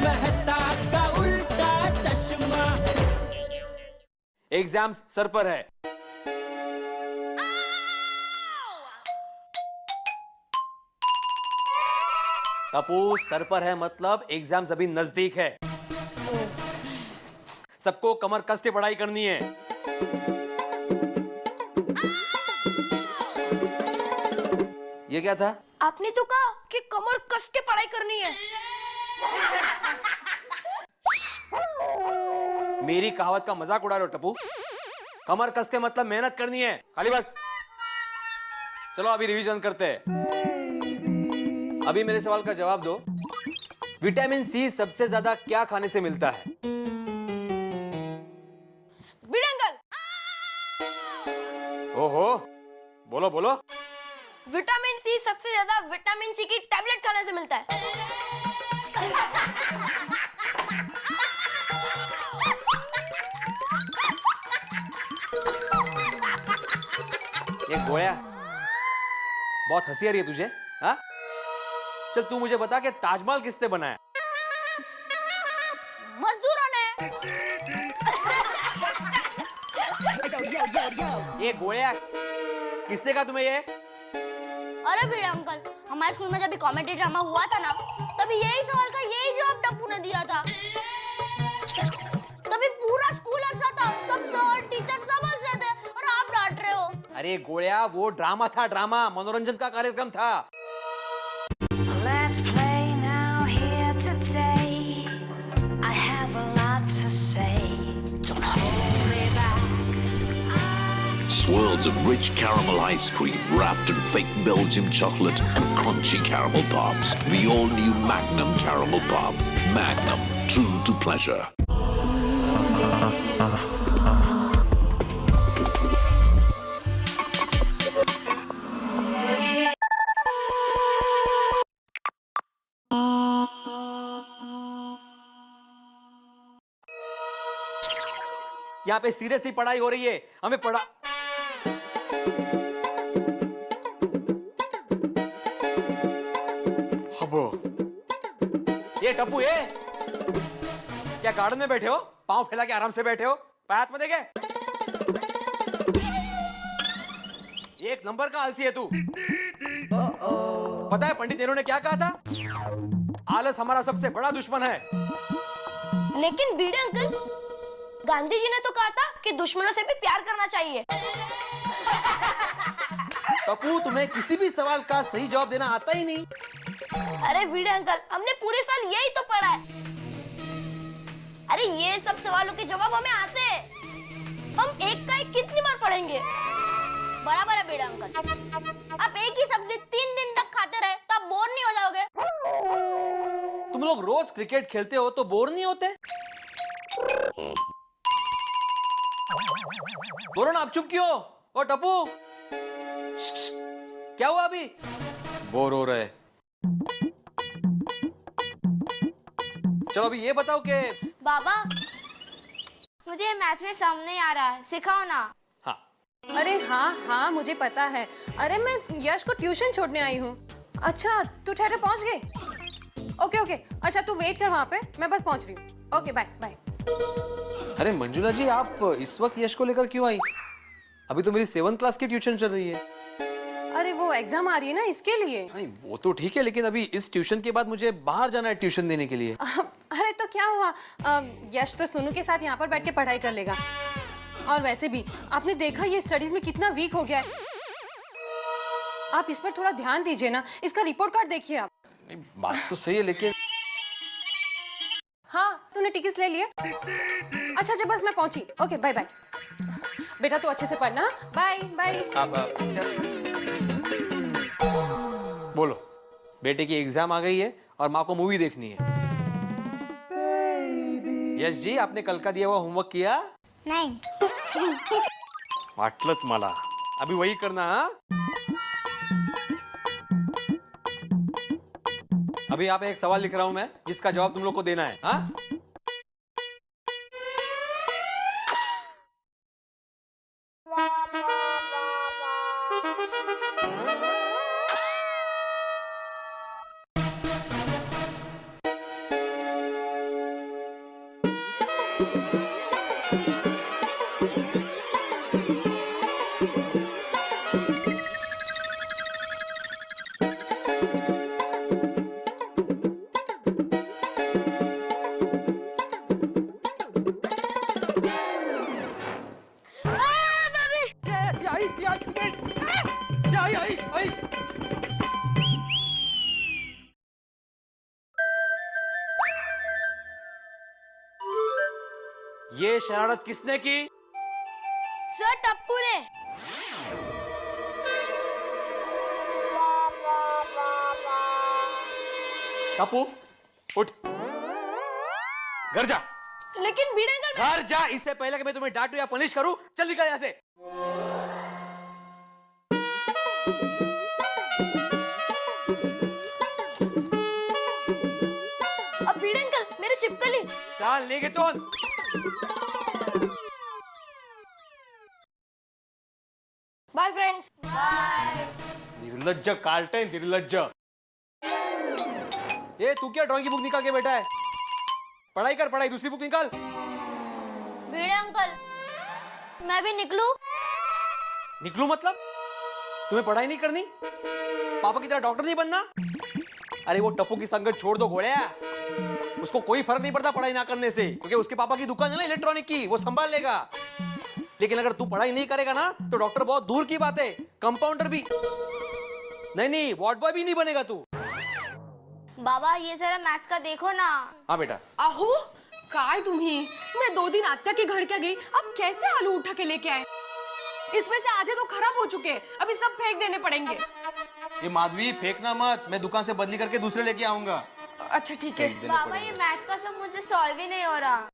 मेहता का उल्टा चश्मा। एग्जाम्स सर पर है। टप्पू सर पर है मतलब एग्जाम्स अभी नजदीक है। सबको कमर कस के पढ़ाई करनी है। ये क्या था? आपने तो कहा कि कमर कस के पढ़ाई करनी है। मेरी कहावत का मजाक उड़ा रहे हो टप्पू? कमर कस के मतलब मेहनत करनी है, खाली बस। चलो अभी रिवीजन करते हैं। अभी मेरे सवाल का जवाब दो। विटामिन सी सबसे ज्यादा क्या खाने से मिलता है? बीड़ अंकल। ओहो, बोलो बोलो। विटामिन सी सबसे ज्यादा विटामिन सी की टैबलेट खाने से मिलता है। ये गोया, बहुत हंसी आ रही है तुझे? हाँ? चल तू मुझे बता कि ताजमहल किसने बनाया? मजदूरों ने। ये गोया, किसने कहा तुम्हें ये? अरे बीड़ अंकल, हमारे स्कूल में जब कॉमेडी ड्रामा हुआ था ना, तभी यही सवाल का यही जवाब टप्पू ने दिया था। तभी पूरा स्कूल हंसा था, सब सर टीचर सब हंस रहे थे और आप डांट रहे हो। अरे गोया, वो ड्रामा था, ड्रामा मनोरंजन का कार्यक्रम था। Let's play now here today. I have a lot to say. Don't hold me back. Swirls of rich caramel ice cream wrapped in fake Belgium chocolate and crunchy caramel pops. The all-new Magnum caramel pop. Magnum, true to pleasure. यहाँ पे seriously पढ़ाई हो रही है, हमें पढ़ा। हबो, ये टप्पू ये क्या गार्डन में बैठे हो? पांव फैला के आराम से बैठे हो? पैर हाथ में देखे? एक नंबर का आलसी है तू। पता है पंडित नेहरू ने क्या कहा था? आलस हमारा सबसे बड़ा दुश्मन है। लेकिन बीड़े अंकल, गांधी जी ने तो कहा था कि दुश्मनों से भी प्यार करना चाहिए। टप्पू, तुम्हें किसी भी सवाल का सही जवाब देना आता ही नहीं। अरे बीड़े अंकल, हमने पूरे साल यही तो पढ़ा है। अरे ये सब सवालों के जवाब हमें आते हैं। हम एक का एक कितनी बार पढ़ेंगे? बराबर है बीड़े अंकल। आप एक ही सब्जी 3 दिन तक खाते रहे तो आप बोर नहीं हो जाओगे? तुम लोग रोज क्रिकेट खेलते हो तो बोर नहीं होते? बोलो ना, आप चुप क्यों? ओ टप्पू, क्या हुआ अभी? बोर हो रहे। चलो अभी ये बताओ कि बाबा, मुझे मैथ में समझ नहीं आ रहा है, सिखाओ ना। हाँ। अरे हाँ हाँ, मुझे पता है। अरे मैं यश को ट्यूशन छोड़ने आई हूँ। अच्छा, तू ठहरे पहुँच गई? ओके ओके, अच्छा तू वेट कर वहाँ पे, मैं बस पहुँच रही हूँ। Okay bye bye. अरे मंजुला जी, आप इस वक्त यश को लेकर क्यों आई? अभी तो मेरी 7th क्लास की ट्यूशन चल रही है। अरे वो एग्जाम आ रही है ना, इसके लिए। नहीं वो तो ठीक है, लेकिन अभी इस ट्यूशन के बाद मुझे बाहर जाना है ट्यूशन देने के लिए। अरे तो क्या हुआ, यश तो सोनू के साथ यहाँ पर बैठ के पढ़ाई कर लेगा। और वैसे भी आपने देखा ये स्टडीज में कितना वीक हो गया है। आप इस पर थोड़ा ध्यान दीजिए ना, इसका रिपोर्ट कार्ड देखिए आप। नहीं, बात तो सही है लेकिन। हाँ, तूने टिकट्स ले लिए? अच्छा अच्छा, बस मैं पहुंची। Okay bye bye. बेटा तू अच्छे से पढ़ना। Bye bye. बोलो, बेटे की एग्जाम आ गई है और माँ को मूवी देखनी है। यश जी, आपने कल का दिया हुआ होमवर्क किया? नहीं। वाटलंच मला, अभी वही करना। हाँ, अभी यहाँ पे एक सवाल लिख रहा हूं मैं, जिसका जवाब तुम लोग को देना है। हाँ? ये शरारत किसने की? सर टप्पू ने। टप्पू उठ, घर जा, लेकिन भिड़े अंकल घर जा। इससे पहले कि मैं तुम्हें डांटूं या पनिश करूं, चल निकल यहां से। अब भिड़े अंकल मेरे चिपकली। चल लेके तो। Bye friends. निर्लज्ज कार्टेन, निर्लज्ज। ये तू क्या ड्राइंग की बुक निकाल के बैठा है? पढ़ाई कर, पढ़ाई। दूसरी बुक निकाल। भिड़े अंकल मैं भी निकलूं? निकलूं मतलब? तुम्हें पढ़ाई नहीं करनी? पापा की तरह डॉक्टर नहीं बनना? अरे वो टप्पू की संगत छोड़ दो घोड़िया। उसको कोई फर्क नहीं पड़ता पढ़ाई ना करने से, क्योंकि उसके पापा की दुकान है ना इलेक्ट्रॉनिक की, वो संभाल लेगा। लेकिन अगर तू पढ़ाई नहीं करेगा ना तो डॉक्टर बहुत दूर की बात है, कंपाउंडर भी नहीं, वार्ड बॉय भी नहीं बनेगा तू। बाबा ये जरा मैथ्स का देखो ना। हाँ बेटा। अहो काय तुम्ही, मैं 2 दिन आत्या के घर क्या गई, अब कैसे आलू उठा के लेके आए? इसमें से आधे तो खराब हो चुके, अभी सब फेंक देने पड़ेंगे। ये माधवी फेंकना मत, मैं दुकान से बदली करके दूसरे लेके आऊंगा। अच्छा ठीक है। बाबा ये मैथ्स का सब मुझे सॉल्व ही नहीं हो रहा।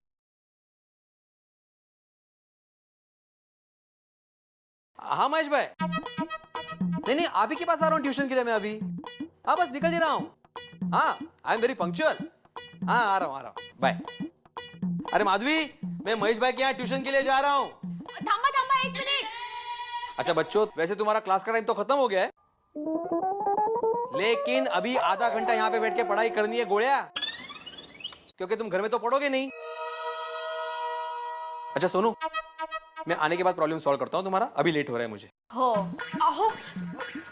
हाँ महेश भाई, नहीं आप ही के पास आ रहा हूँ ट्यूशन के लिए मैं अभी। हाँ बस निकल ही रहा हूँ। हाँ आई एम वेरी पंक्चुअल। हाँ आ रहा हूँ बाय। अरे माधवी, मैं महेश भाई के यहाँ ट्यूशन के लिए जा रहा हूँ। थामा थामा 1 मिनट। अच्छा बच्चों, वैसे तुम्हारा क्लास का टाइम तो खत्म हो गया है, लेकिन अभी आधा घंटा यहाँ पे बैठ के पढ़ाई करनी है गोड़िया, क्योंकि तुम घर में तो पढ़ोगे नहीं। अच्छा सोनू, मैं आने के बाद प्रॉब्लम सॉल्व करता हूँ तुम्हारा, अभी लेट हो रहा है मुझे। हो अहो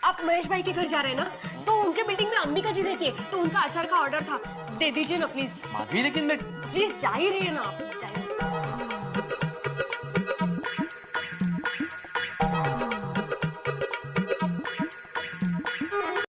आप महेश भाई के घर जा रहे हैं ना, तो उनके बिल्डिंग में अंबिका जी रहती है, तो उनका अचार का ऑर्डर था, दे दीजिए ना प्लीज। माधवी लेकिन मैं प्लीज जा ही रही है ना आप, जाइए।